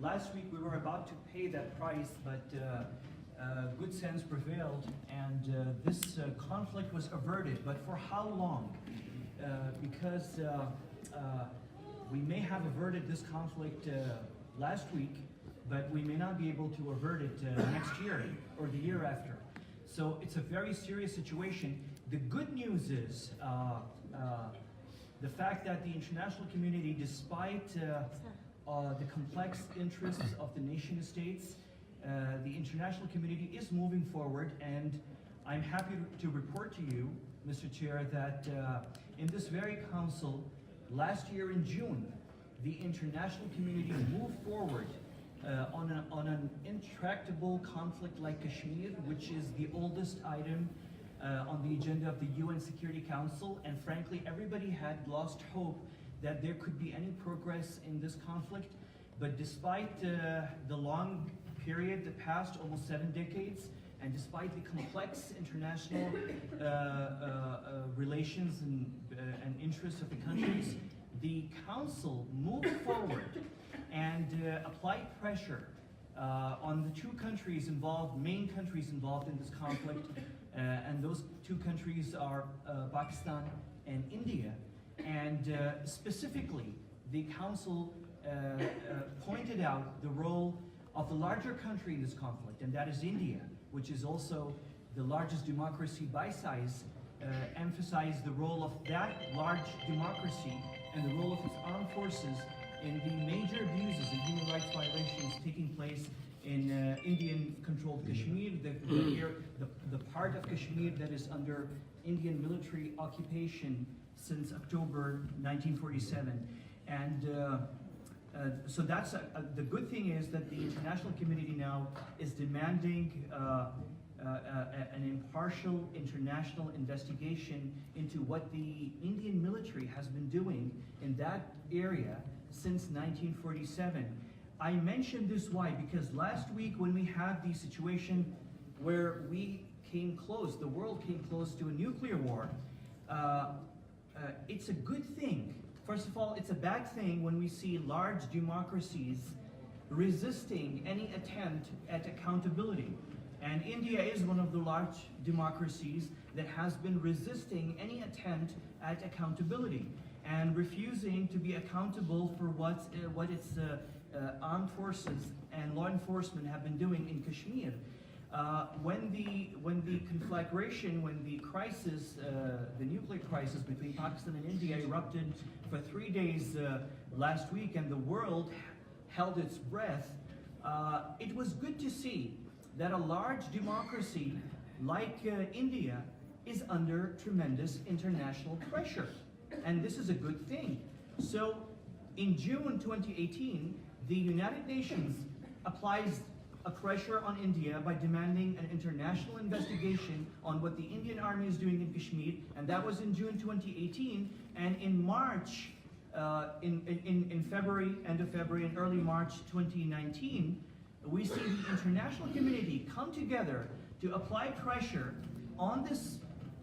last week we were about to pay that price, but good sense prevailed, and this conflict was averted. But for how long? Because we may have averted this conflict last week, but we may not be able to avert it next year or the year after. So it's a very serious situation. The good news is the fact that the international community, despite the complex interests of the nation states, the international community is moving forward, and I'm happy to report to you, Mr. Chair, that in this very council, last year in June, the international community moved forward on an intractable conflict like Kashmir, which is the oldest item on the agenda of the UN Security Council, and frankly, everybody had lost hope that there could be any progress in this conflict. But despite the long period that passed, almost 7 decades, and despite the complex international relations and interests of the countries, the Council moved forward and applied pressure on the two countries involved, main countries involved in this conflict, and those two countries are Pakistan and India. And specifically, the Council pointed out the role of the larger country in this conflict, and that is India, which is also the largest democracy by size, emphasized the role of that large democracy and the role of its armed forces in the major abuses and human rights violations taking place in Indian-controlled Kashmir, the part of Kashmir that is under Indian military occupation since October 1947. And so that's the good thing is that the international community now is demanding an impartial international investigation into what the Indian military has been doing in that area since 1947. I mention this why? Because last week when we had the situation where we came close, the world came close to a nuclear war, it's a good thing. First of all, it's a bad thing when we see large democracies resisting any attempt at accountability. And India is one of the large democracies that has been resisting any attempt at accountability and refusing to be accountable for what its armed forces and law enforcement have been doing in Kashmir. When the conflagration, when the crisis, the nuclear crisis between Pakistan and India erupted for 3 days last week, and the world held its breath, it was good to see that a large democracy like India is under tremendous international pressure, and this is a good thing. So in June 2018, the United Nations applies a pressure on India by demanding an international investigation on what the Indian Army is doing in Kashmir, and that was in June 2018. And in March, in February, end of February and early March 2019, we see the international community come together to apply pressure on this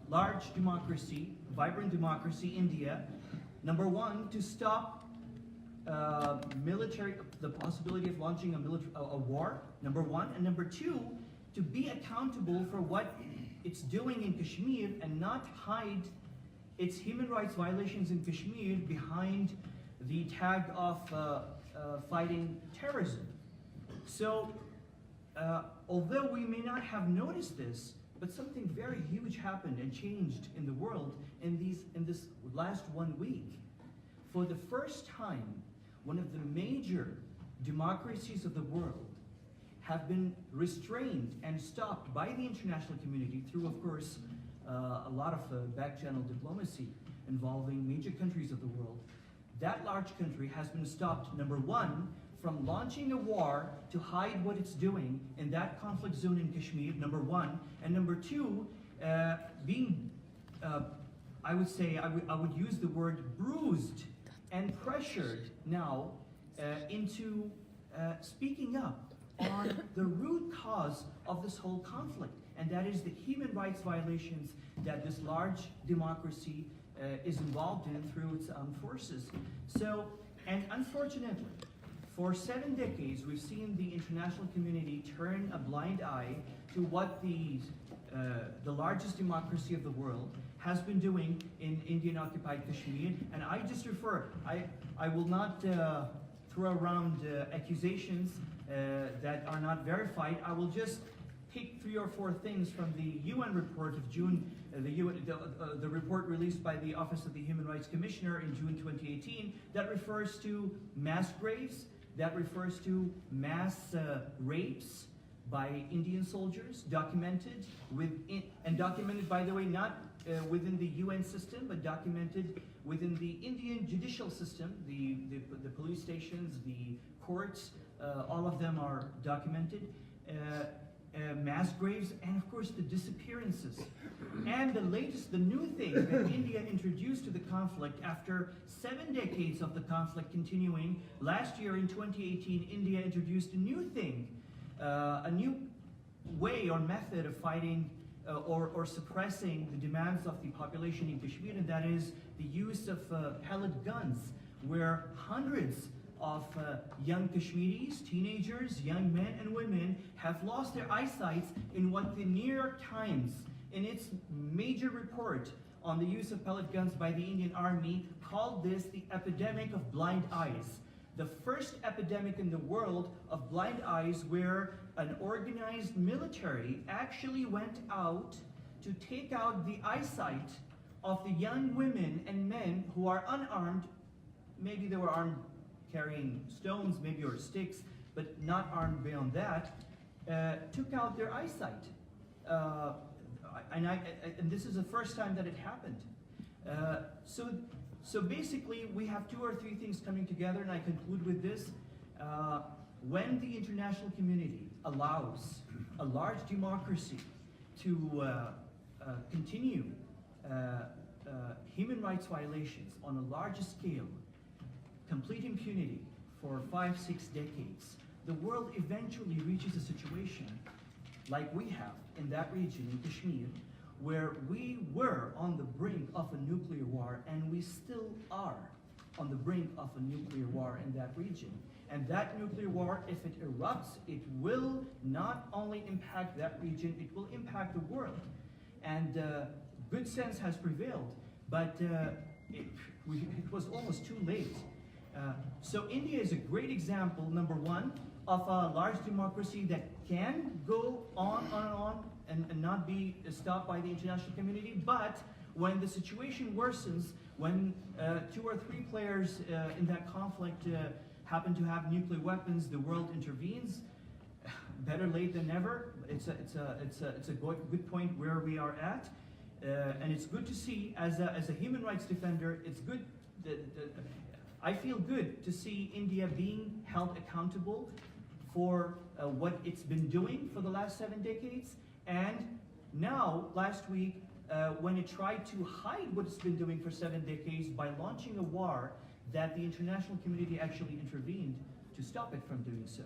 large democracy, vibrant democracy, India, number one, to stop the possibility of launching a war, number one, and number two, to be accountable for what it's doing in Kashmir and not hide its human rights violations in Kashmir behind the tag of fighting terrorism. So, although we may not have noticed this, but something very huge happened and changed in the world in this last 1 week. For the first time, one of the major democracies of the world have been restrained and stopped by the international community through, of course, a lot of back-channel diplomacy involving major countries of the world. That large country has been stopped, number one, from launching a war to hide what it's doing in that conflict zone in Kashmir, number one, and number two, being, I would say, I would use the word bruised and pressured now into speaking up on the root cause of this whole conflict, and that is the human rights violations that this large democracy is involved in through its armed forces. So, and unfortunately, For 7 decades, we've seen the international community turn a blind eye to what the largest democracy of the world has been doing in Indian-occupied Kashmir. And I just refer, I will not throw around accusations that are not verified. I will just pick 3 or 4 things from the UN report of June, the report released by the Office of the Human Rights Commissioner in June 2018 that refers to mass graves, that refers to mass rapes by Indian soldiers, documented and documented, by the way, not within the UN system, but documented within the Indian judicial system, the police stations, the courts, all of them are documented. Mass graves, and of course the disappearances. And the new thing that India introduced to the conflict after 7 decades of the conflict continuing, last year in 2018, India introduced a new thing, a new way or method of fighting or suppressing the demands of the population in Kashmir, and that is the use of pellet guns, where hundreds of young Kashmiris, teenagers, young men and women have lost their eyesight in what the New York Times, in its major report on the use of pellet guns by the Indian Army, called this the epidemic of blind eyes. The first epidemic in the world of blind eyes, where an organized military actually went out to take out the eyesight of the young women and men who are unarmed. Maybe they were armed carrying stones, maybe, or sticks, but not armed beyond that, took out their eyesight. And this is the first time that it happened. So basically, we have 2 or 3 things coming together, and I conclude with this. When the international community allows a large democracy to continue human rights violations on a larger scale, complete impunity for 5, 6 decades, the world eventually reaches a situation like we have in that region, in Kashmir, where we were on the brink of a nuclear war, and we still are on the brink of a nuclear war in that region. And that nuclear war, if it erupts, it will not only impact that region, it will impact the world. And good sense has prevailed, but it was almost too late. So India is a great example, number 1, of a large democracy that can go on and not be stopped by the international community. But when the situation worsens, when 2 or 3 players in that conflict happen to have nuclear weapons, the world intervenes. Better late than never. It's a good point where we are at, and it's good to see, as a human rights defender, it's good. I feel good to see India being held accountable for what it's been doing for the last 7 decades, and now, last week, when it tried to hide what it's been doing for 7 decades by launching a war, that the international community actually intervened to stop it from doing so.